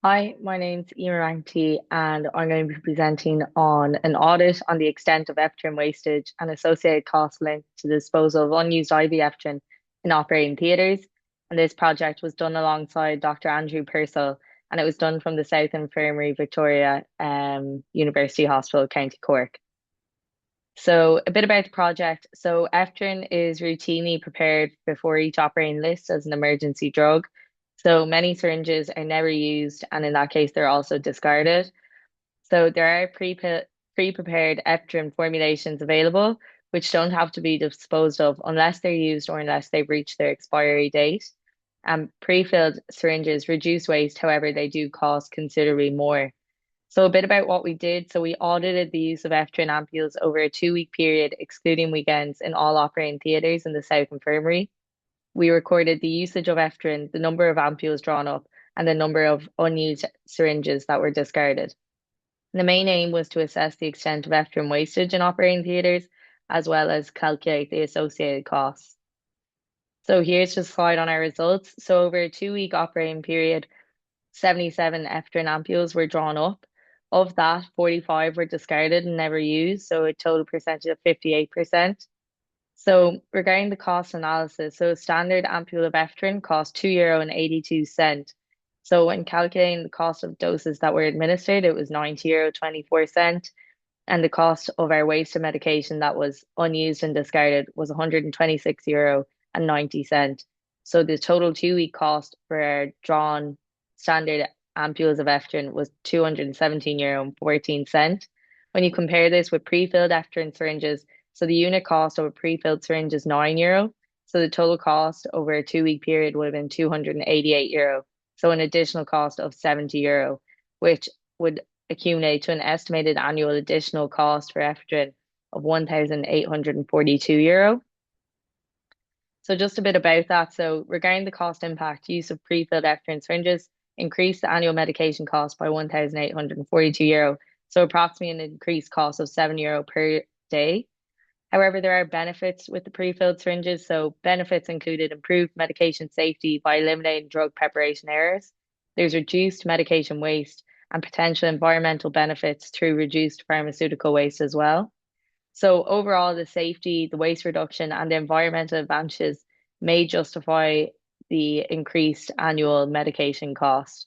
Hi, my name's Emer and I'm going to be presenting on an audit on the extent of ephedrine wastage and associated costs linked to the disposal of unused IV ephedrine in operating theatres. And this project was done alongside Dr. Andrew Purcell, and it was done from the South Infirmary, Victoria University Hospital, County Cork. So a bit about the project. So ephedrine is routinely prepared before each operating list as an emergency drug. So many syringes are never used, and in that case, they're also discarded. So there are pre-prepared ephedrine formulations available, which don't have to be disposed of unless they're used or unless they've reached their expiry date. Pre-filled syringes reduce waste, however, they do cost considerably more. So a bit about what we did. So we audited the use of ephedrine ampules over a 2 week period, excluding weekends, in all operating theatres in the South Infirmary. We recorded the usage of ephedrine, the number of ampules drawn up, and the number of unused syringes that were discarded. The main aim was to assess the extent of ephedrine wastage in operating theatres, as well as calculate the associated costs. So here's just a slide on our results. So over a 2 week operating period, 77 ephedrine ampules were drawn up. Of that, 45 were discarded and never used, so a total percentage of 58%. So regarding the cost analysis, so a standard ampule of ephedrine cost €2.82. So when calculating the cost of doses that were administered, it was €90.24. And the cost of our wasted medication that was unused and discarded was €126.90. So the total 2 week cost for our drawn standard ampules of ephedrine was €217.14. When you compare this with pre-filled ephedrine syringes, so the unit cost of a pre-filled syringe is €9. So the total cost over a 2 week period would have been €288. So an additional cost of €70, which would accumulate to an estimated annual additional cost for ephedrine of €1,842. So just a bit about that. So regarding the cost impact, use of pre-filled ephedrine syringes increased the annual medication cost by €1,842. So approximately an increased cost of €7 per day. However, there are benefits with the pre-filled syringes. So benefits included improved medication safety by eliminating drug preparation errors. There's reduced medication waste and potential environmental benefits through reduced pharmaceutical waste as well. So overall, the safety, the waste reduction, and the environmental advantages may justify the increased annual medication cost.